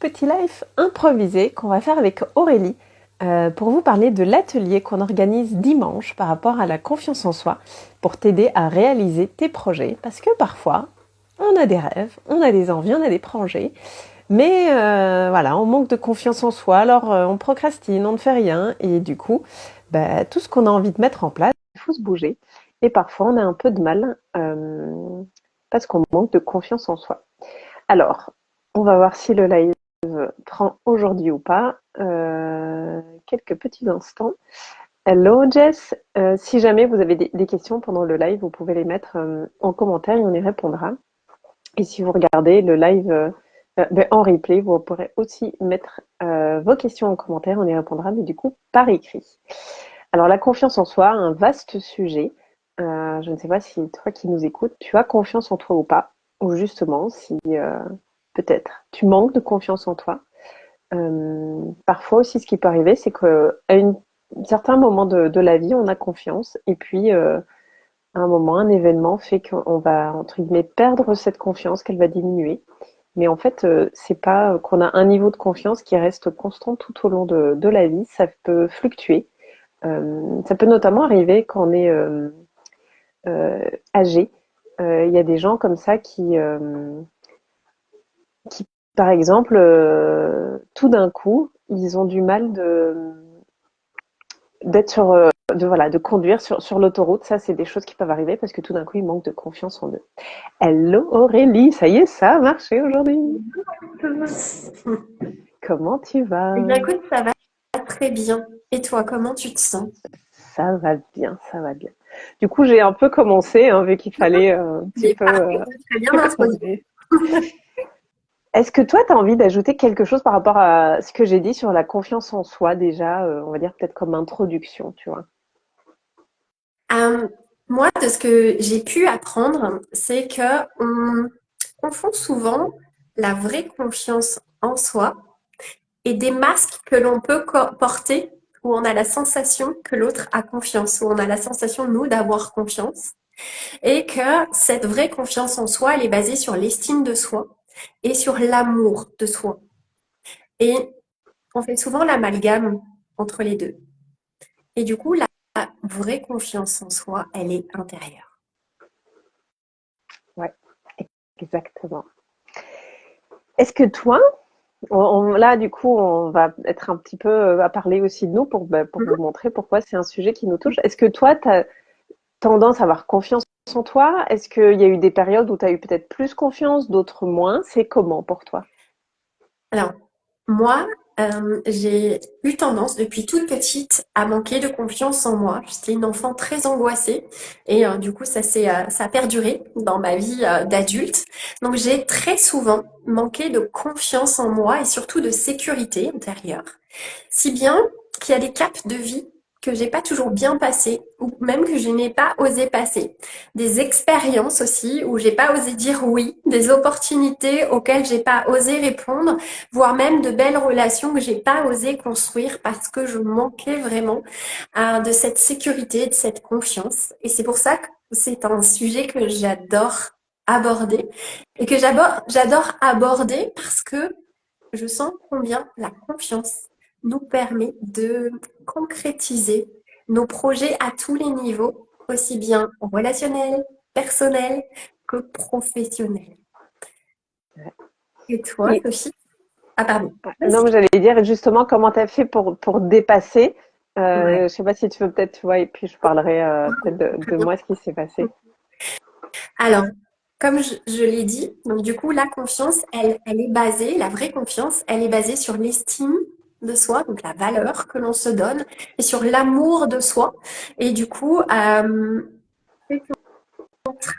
petit live improvisé qu'on va faire avec Aurélie pour vous parler de l'atelier qu'on organise dimanche par rapport à la confiance en soi pour t'aider à réaliser tes projets. Parce que parfois, on a des rêves, on a des envies, on a des projets, mais voilà, on manque de confiance en soi, alors on procrastine, on ne fait rien et du coup, tout ce qu'on a envie de mettre en place, il faut se bouger. Et parfois, on a un peu de mal parce qu'on manque de confiance en soi. Alors, on va voir si le live prend aujourd'hui ou pas. Quelques petits instants. Hello Jess, si jamais vous avez des questions pendant le live, vous pouvez les mettre en commentaire et on y répondra. Et si vous regardez le live en replay, vous pourrez aussi mettre vos questions en commentaire, on y répondra, mais du coup par écrit. Alors la confiance en soi, un vaste sujet. Je ne sais pas si toi qui nous écoutes, tu as confiance en toi ou pas, ou justement si peut-être tu manques de confiance en toi. Parfois aussi, ce qui peut arriver, c'est qu'à un certain moment de la vie, on a confiance, et puis à un moment, un événement fait qu'on va, entre guillemets, perdre cette confiance, qu'elle va diminuer. Mais en fait, c'est pas qu'on a un niveau de confiance qui reste constant tout au long de la vie, ça peut fluctuer. Ça peut notamment arriver quand on est âgé. Il y a des gens comme ça qui par exemple, tout d'un coup, ils ont du mal d'être sur, voilà, de conduire sur l'autoroute. Ça, c'est des choses qui peuvent arriver parce que tout d'un coup, ils manquent de confiance en eux. Hello Aurélie, ça y est, ça a marché aujourd'hui. Comment tu vas? Eh bien, écoute, ça va très bien. Et toi, comment tu te sens? Ça va bien, ça va bien. Du coup, j'ai un peu commencé, hein, vu qu'il fallait un petit Mais peu parfait, t'as très bien introduit. préparer. Est-ce que toi, tu as envie d'ajouter quelque chose par rapport à ce que j'ai dit sur la confiance en soi déjà, on va dire peut-être comme introduction, tu vois? Euh, Moi, de ce que j'ai pu apprendre, c'est que on confond souvent la vraie confiance en soi et des masques que l'on peut porter où on a la sensation que l'autre a confiance, où on a la sensation, nous, d'avoir confiance. Et que cette vraie confiance en soi, elle est basée sur l'estime de soi et sur l'amour de soi. Et on fait souvent l'amalgame entre les deux. Et du coup, la vraie confiance en soi, elle est intérieure. Ouais, exactement. Est-ce que toi, là, du coup, on va être un petit peu à parler aussi de nous pour vous montrer pourquoi c'est un sujet qui nous touche. Est-ce que toi, tu as tendance à avoir confiance en toi? Est-ce qu'il y a eu des périodes où tu as eu peut-être plus confiance, d'autres moins? C'est comment pour toi? Alors, moi, j'ai eu tendance depuis toute petite à manquer de confiance en moi. J'étais une enfant très angoissée et du coup, ça a perduré dans ma vie d'adulte. Donc, j'ai très souvent manqué de confiance en moi et surtout de sécurité intérieure. Si bien qu'il y a des caps de vie que j'ai pas toujours bien passé ou même que je n'ai pas osé passer. Des expériences aussi où j'ai pas osé dire oui, des opportunités auxquelles j'ai pas osé répondre, voire même de belles relations que j'ai pas osé construire parce que je manquais vraiment de cette sécurité, de cette confiance. Et c'est pour ça que c'est un sujet que j'adore aborder et que j'adore aborder parce que je sens combien la confiance nous permet de concrétiser nos projets à tous les niveaux, aussi bien relationnel, personnel que professionnel. Et toi, Et Sophie? Ah, pardon. non, Vas-y. mais j'allais dire justement comment tu as fait pour dépasser. Ouais, Je sais pas si tu veux peut-être, tu vois, et puis je parlerai peut-être très de bien. moi, ce qui s'est passé. Alors, comme je l'ai dit, donc du coup, la confiance, elle est basée, la vraie confiance, elle est basée sur l'estime de soi, donc la valeur que l'on se donne, et sur l'amour de soi. Et du coup,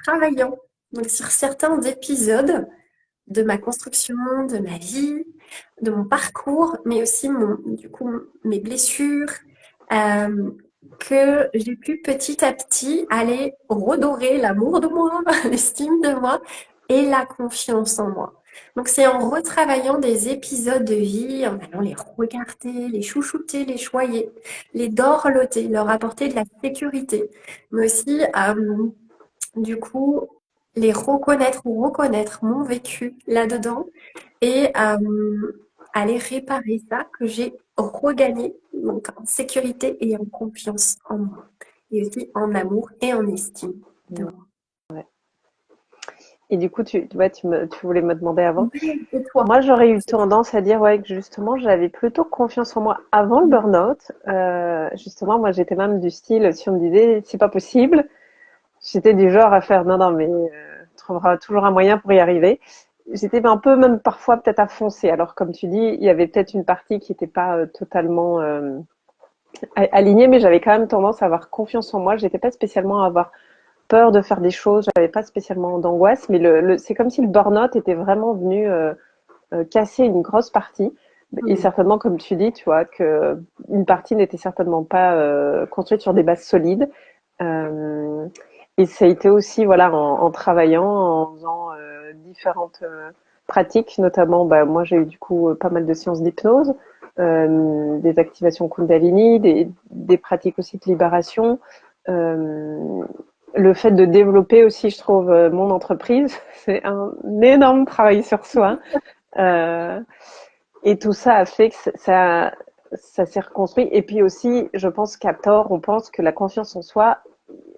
travaillant donc sur certains épisodes de ma construction, de ma vie, de mon parcours, mais aussi du coup, mes blessures, euh, que j'ai pu petit à petit aller redorer l'amour de moi, l'estime de moi et la confiance en moi. Donc c'est en retravaillant des épisodes de vie, en allant les regarder, les chouchouter, les choyer, les dorloter, leur apporter de la sécurité, mais aussi du coup, les reconnaître ou reconnaître mon vécu là-dedans et aller réparer ça que j'ai regagné, donc en sécurité et en confiance en moi. Et aussi en amour et en estime de moi. Ouais. Et du coup, ouais, tu voulais me demander avant. Oui, et toi? Moi, j'aurais eu tendance à dire ouais, que justement, j'avais plutôt confiance en moi avant le burn-out. Justement, moi, j'étais même du style, si on me disait c'est pas possible, j'étais du genre à faire non, non, mais on trouvera toujours un moyen pour y arriver. J'étais un peu même parfois peut-être à foncer. Alors, comme tu dis, il y avait peut-être une partie qui n'était pas totalement alignée, mais j'avais quand même tendance à avoir confiance en moi. J'étais pas spécialement à avoir peur de faire des choses. J'avais pas spécialement d'angoisse, mais c'est comme si le burn-out était vraiment venu casser une grosse partie. Et Mm. certainement, comme tu dis, tu vois, que une partie n'était certainement pas construite sur des bases solides. Euh, et ça a été aussi, voilà, en travaillant, en faisant différentes pratiques, notamment, bah, moi j'ai eu du coup pas mal de séances d'hypnose, des activations Kundalini, des pratiques aussi de libération. Euh, le fait de développer aussi, je trouve, mon entreprise, c'est un énorme travail sur soi. Euh, et tout ça a fait que ça s'est reconstruit. Et puis aussi, je pense qu'à tort, on pense que la confiance en soi,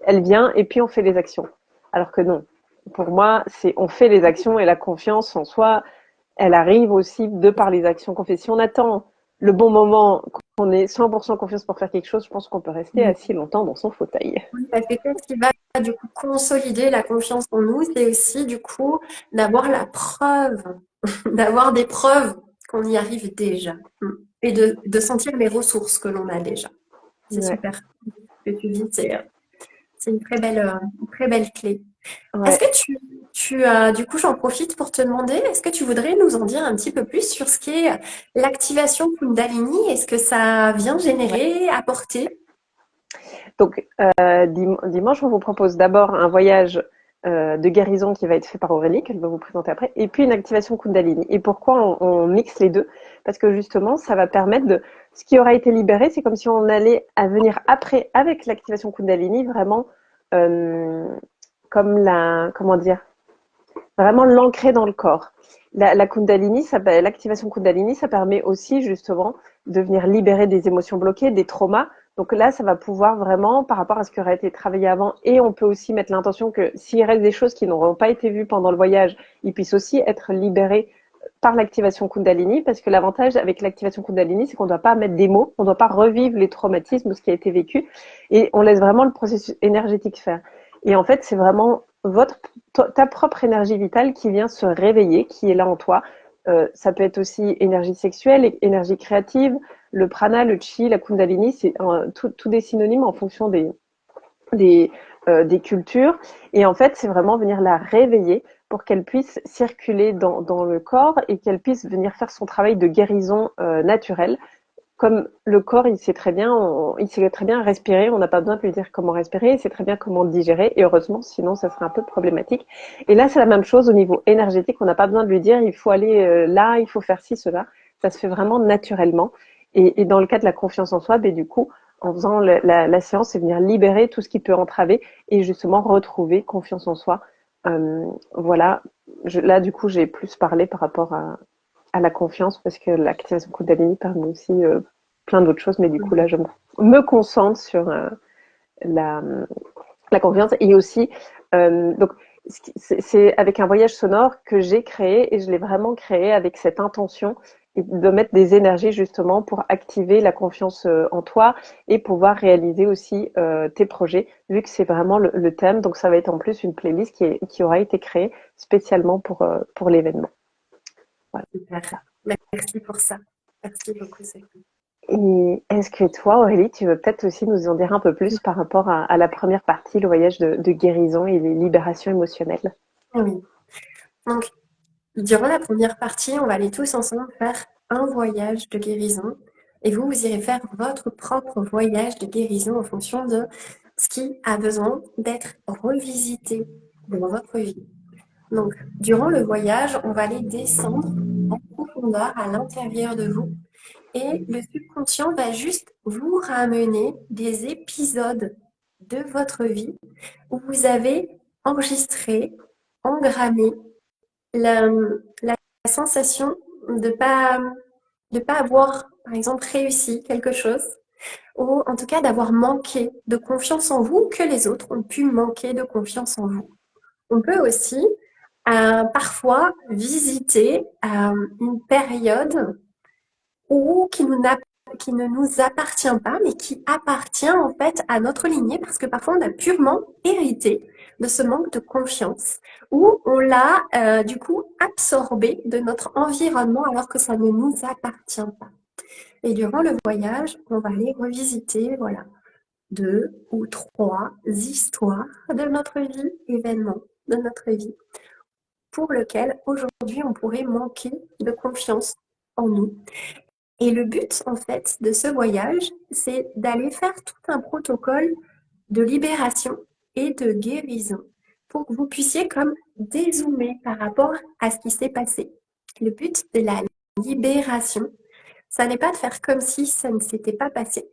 elle vient et puis on fait les actions. Alors que non. Pour moi, c'est on fait les actions et la confiance en soi, elle arrive aussi de par les actions qu'on fait. Si on attend le bon moment, qu'on ait 100% confiance pour faire quelque chose, je pense qu'on peut rester Mm. assis longtemps dans son fauteuil. Oui, parce que qu'est-ce qui va du coup consolider la confiance en nous, c'est aussi du coup d'avoir la preuve, d'avoir des preuves qu'on y arrive déjà. Mm. Et de sentir les ressources que l'on a déjà. C'est Ouais, super. Ce que tu dis, c'est une très belle clé. Est-ce ouais. que du coup, j'en profite pour te demander, est-ce que tu voudrais nous en dire un petit peu plus sur ce qu'est l'activation Kundalini? Est-ce que ça vient générer, apporter? Donc, dimanche, on vous propose d'abord un voyage de guérison qui va être fait par Aurélie, qu'elle va vous présenter après, et puis une activation Kundalini. Et pourquoi on mixe les deux? Parce que justement, ça va permettre de... Ce qui aura été libéré, c'est comme si on allait à venir après, avec l'activation Kundalini, vraiment euh, comme la... Comment dire? Vraiment l'ancrer dans le corps. La Kundalini, l'activation Kundalini, ça permet aussi justement de venir libérer des émotions bloquées, des traumas. Donc là, ça va pouvoir vraiment, par rapport à ce qui aurait été travaillé avant, et on peut aussi mettre l'intention que s'il reste des choses qui n'auront pas été vues pendant le voyage, ils puissent aussi être libérés par l'activation Kundalini, parce que l'avantage avec l'activation Kundalini, c'est qu'on ne doit pas mettre des mots, on ne doit pas revivre les traumatismes, ce qui a été vécu, et on laisse vraiment le processus énergétique faire. Et en fait, c'est vraiment ta propre énergie vitale qui vient se réveiller, qui est là en toi. Ça peut être aussi énergie sexuelle, énergie créative, le prana, le chi, la kundalini, c'est tout des synonymes en fonction des, des cultures. Et en fait, c'est vraiment venir la réveiller pour qu'elle puisse circuler dans le corps et qu'elle puisse venir faire son travail de guérison naturelle. Comme le corps, il sait très bien respirer, on n'a pas besoin de lui dire comment respirer, il sait très bien comment digérer, et heureusement, sinon ça serait un peu problématique. Et là, c'est la même chose au niveau énergétique, on n'a pas besoin de lui dire il faut aller là, il faut faire ci, cela. Ça se fait vraiment naturellement. Et dans le cas de la confiance en soi, ben, du coup, en faisant la séance, c'est venir libérer tout ce qui peut entraver et justement retrouver confiance en soi. Voilà. Là, du coup, j'ai plus parlé par rapport à la confiance parce que l'activation Kundalini permet aussi plein d'autres choses, mais du coup là je me concentre sur la, la confiance et aussi donc c'est avec un voyage sonore que j'ai créé et je l'ai vraiment créé avec cette intention de mettre des énergies justement pour activer la confiance en toi et pouvoir réaliser aussi tes projets vu que c'est vraiment le thème donc ça va être en plus une playlist qui aura été créée spécialement pour l'événement. Voilà. Super. Merci pour ça. Merci beaucoup, Sophie. Et est-ce que toi, Aurélie, tu veux peut-être aussi nous en dire un peu plus par rapport à la première partie, le voyage de guérison et les libérations émotionnelles? Oui. Donc, durant la première partie, on va aller tous ensemble faire un voyage de guérison. Et vous, vous irez faire votre propre voyage de guérison en fonction de ce qui a besoin d'être revisité dans votre vie. Donc, durant le voyage, on va aller descendre en profondeur à l'intérieur de vous et le subconscient va juste vous ramener des épisodes de votre vie où vous avez enregistré, engrammé la sensation de pas de pas avoir, par exemple, réussi quelque chose, ou en tout cas d'avoir manqué de confiance en vous, que les autres ont pu manquer de confiance en vous. On peut aussi parfois visiter une période ou qui ne nous appartient pas, mais qui appartient en fait à notre lignée, parce que parfois on a purement hérité de ce manque de confiance, ou on l'a du coup absorbé de notre environnement alors que ça ne nous appartient pas. Et durant le voyage, on va aller revisiter, voilà, deux ou trois histoires de notre vie, événements de notre vie, pour lequel aujourd'hui on pourrait manquer de confiance en nous. Et le but, en fait, de ce voyage, c'est d'aller faire tout un protocole de libération et de guérison pour que vous puissiez comme dézoomer par rapport à ce qui s'est passé. Le but de la libération, ça n'est pas de faire comme si ça ne s'était pas passé,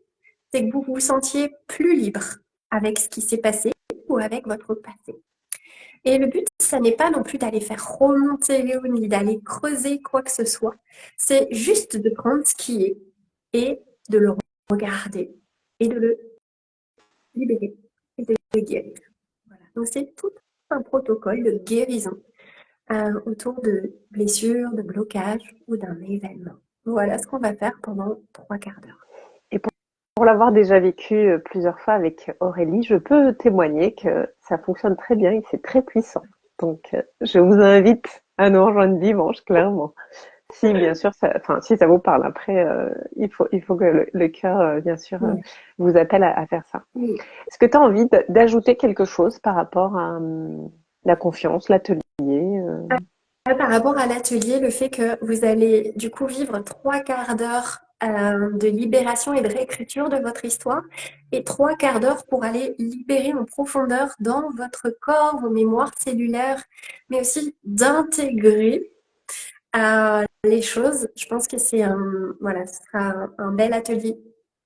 c'est que vous vous sentiez plus libre avec ce qui s'est passé ou avec votre passé. Et le but, ça n'est pas non plus d'aller faire remonter ni d'aller creuser quoi que ce soit. C'est juste de prendre ce qui est et de le regarder et de le libérer et de le guérir. Voilà. Donc c'est tout un protocole de guérison autour de blessures, de blocages ou d'un événement. Voilà ce qu'on va faire pendant 3 quarts d'heure. Et pour l'avoir déjà vécu plusieurs fois avec Aurélie, je peux témoigner que ça fonctionne très bien et que c'est très puissant. Donc, je vous invite à nous rejoindre dimanche, clairement. Si, bien sûr, enfin, si ça vous parle. Après, il faut que le cœur, bien sûr, Ouais. vous appelle à faire ça. Oui. Est-ce que tu as envie d'ajouter quelque chose par rapport à la confiance, l'atelier Par rapport à l'atelier, le fait que vous allez du coup vivre 3 quarts d'heure de libération et de réécriture de votre histoire et 3 quarts d'heure pour aller libérer en profondeur dans votre corps, vos mémoires cellulaires, mais aussi d'intégrer les choses. Je pense que voilà, ce sera un bel atelier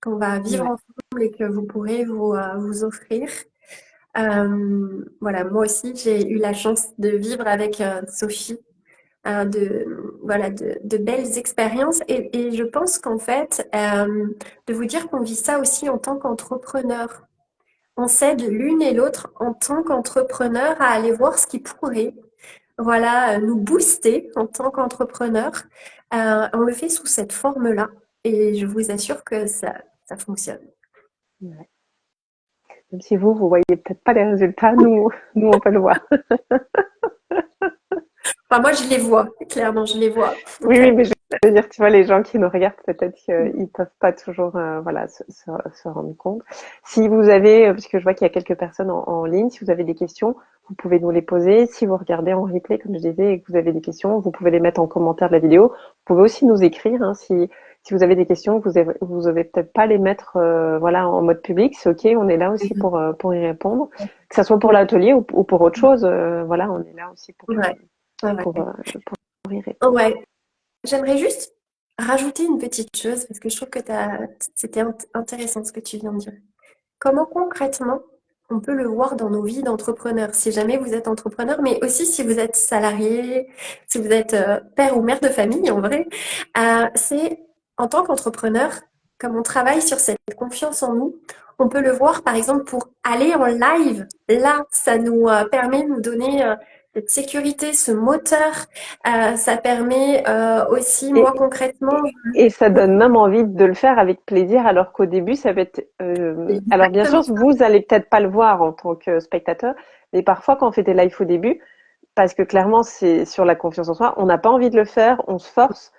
qu'on va vivre Ouais. ensemble et que vous pourrez vous offrir. Voilà, moi aussi, j'ai eu la chance de vivre avec Sophie voilà, de belles expériences. Et je pense qu'en fait, de vous dire qu'on vit ça aussi en tant qu'entrepreneur. On s'aide l'une et l'autre en tant qu'entrepreneur à aller voir ce qui pourrait, voilà, nous booster en tant qu'entrepreneur. On le fait sous cette forme-là. Et je vous assure que ça fonctionne. Ouais. Même si vous voyez peut-être pas les résultats, nous, on peut le voir. Enfin, moi, je les vois, clairement, je les vois. Oui, Donc, oui, mais je veux dire, tu vois, les gens qui nous regardent, peut-être qu'ils peuvent pas toujours, voilà, se rendre compte. Si vous avez, parce que je vois qu'il y a quelques personnes en ligne, si vous avez des questions, vous pouvez nous les poser. Si vous regardez en replay, comme je disais, et que vous avez des questions, vous pouvez les mettre en commentaire de la vidéo. Vous pouvez aussi nous écrire, hein, si vous avez des questions, vous avez peut-être pas les mettre, voilà, en mode public, c'est ok. On est là aussi pour y répondre, que ça soit pour ouais, l'atelier ou pour autre chose. Voilà, on est là aussi ouais, pour, ouais. euh, pour y répondre. Ouais. J'aimerais juste rajouter une petite chose parce que je trouve que c'était intéressant ce que tu viens de dire. Comment concrètement on peut le voir dans nos vies d'entrepreneurs, si jamais vous êtes entrepreneur, mais aussi si vous êtes salarié, si vous êtes père ou mère de famille en vrai, c'est en tant qu'entrepreneur, comme on travaille sur cette confiance en nous, on peut le voir par exemple pour aller en live. Là, ça nous permet de nous donner cette sécurité, ce moteur. Ça permet aussi, moi Et, concrètement, et ça oui, donne même envie de le faire avec plaisir, alors qu'au début, ça va être. Alors bien sûr, exactement. vous allez peut-être pas le voir en tant que spectateur, mais parfois quand on fait des lives au début, parce que clairement c'est sur la confiance en soi, on n'a pas envie de le faire, on se force,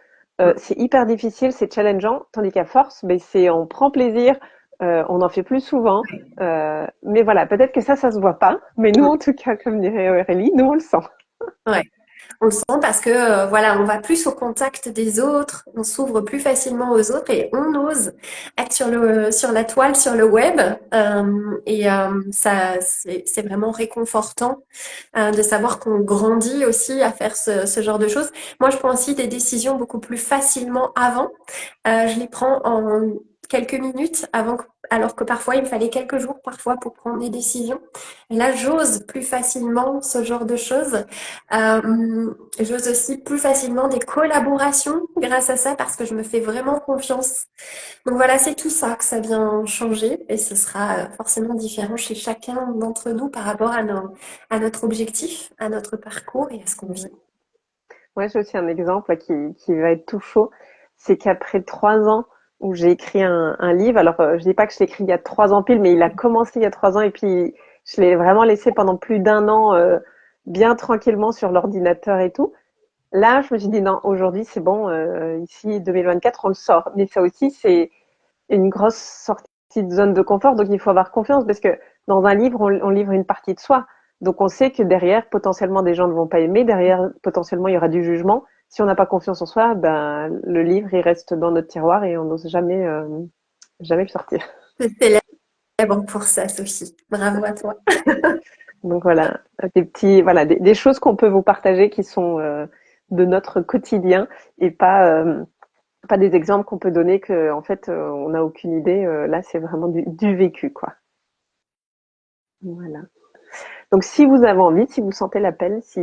c'est hyper difficile, c'est challengeant, tandis qu'à force, mais c'est on prend plaisir, on en fait plus souvent, mais voilà, peut-être que ça se voit pas, mais nous en tout cas, comme dirait Aurélie, nous on le sent. Ouais. On le sent parce que voilà, on va plus au contact des autres, on s'ouvre plus facilement aux autres et on ose être sur la toile, sur le web. Ça, c'est vraiment réconfortant de savoir qu'on grandit aussi à faire ce genre de choses. Moi, je prends aussi des décisions beaucoup plus facilement avant. Je les prends en quelques minutes alors que parfois il me fallait quelques jours parfois pour prendre des décisions. Et là, j'ose plus facilement ce genre de choses. J'ose aussi plus facilement des collaborations grâce à ça parce que je me fais vraiment confiance. Donc voilà, c'est tout ça que ça vient changer et ce sera forcément différent chez chacun d'entre nous par rapport à notre objectif, à notre parcours et à ce qu'on vit. Ouais. Ouais, j'ai aussi un exemple là, qui va être tout chaud. C'est qu'après 3 ans où j'ai écrit un livre, alors je dis pas que je l'ai écrit il y a 3 ans pile, mais il a commencé il y a 3 ans et puis je l'ai vraiment laissé pendant plus d'1 an bien tranquillement sur l'ordinateur et tout. Là, je me suis dit non, aujourd'hui c'est bon, ici 2024 on le sort. Mais ça aussi c'est une grosse sortie de zone de confort, donc il faut avoir confiance parce que dans un livre, on livre une partie de soi. Donc on sait que derrière, potentiellement, des gens ne vont pas aimer, derrière, potentiellement, il y aura du jugement. Si on n'a pas confiance en soi, ben, le livre, il reste dans notre tiroir et on n'ose jamais le sortir. C'est célèbre pour ça, Sophie. Bravo à toi. Donc voilà, des choses qu'on peut vous partager qui sont de notre quotidien et pas des exemples qu'on peut donner que, en fait, on n'a aucune idée. Là, c'est vraiment du vécu, quoi. Voilà. Donc, si vous avez envie, si vous sentez l'appel, si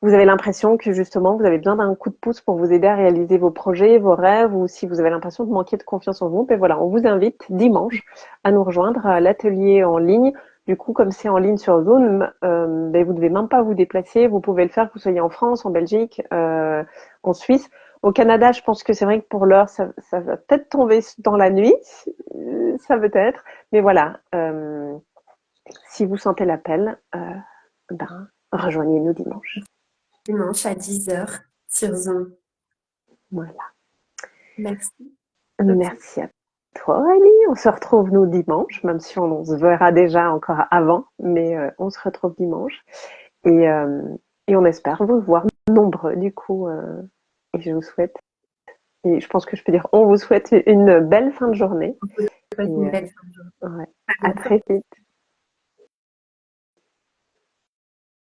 vous avez l'impression que justement vous avez besoin d'un coup de pouce pour vous aider à réaliser vos projets, vos rêves, ou si vous avez l'impression de manquer de confiance en vous, ben voilà, on vous invite dimanche à nous rejoindre à l'atelier en ligne. Du coup, comme c'est en ligne sur Zoom, ben vous devez même pas vous déplacer. Vous pouvez le faire que vous soyez en France, en Belgique, en Suisse. Au Canada, je pense que c'est vrai que pour l'heure, ça va peut-être tomber dans la nuit, ça peut être. Mais voilà, si vous sentez l'appel, ben, rejoignez-nous dimanche. Dimanche à 10 heures sur Zoom. Voilà. Merci, Sophie. Merci à toi, Aurélie. On se retrouve nous dimanche, même si on se verra déjà encore avant, mais on se retrouve dimanche. Et, euh, et on espère vous voir nombreux, du coup. Et je vous souhaite, et je pense que je peux dire, on vous souhaite une belle fin de journée. On peut Et souhaiter une belle fin de journée. ouais, À à bientôt. très vite.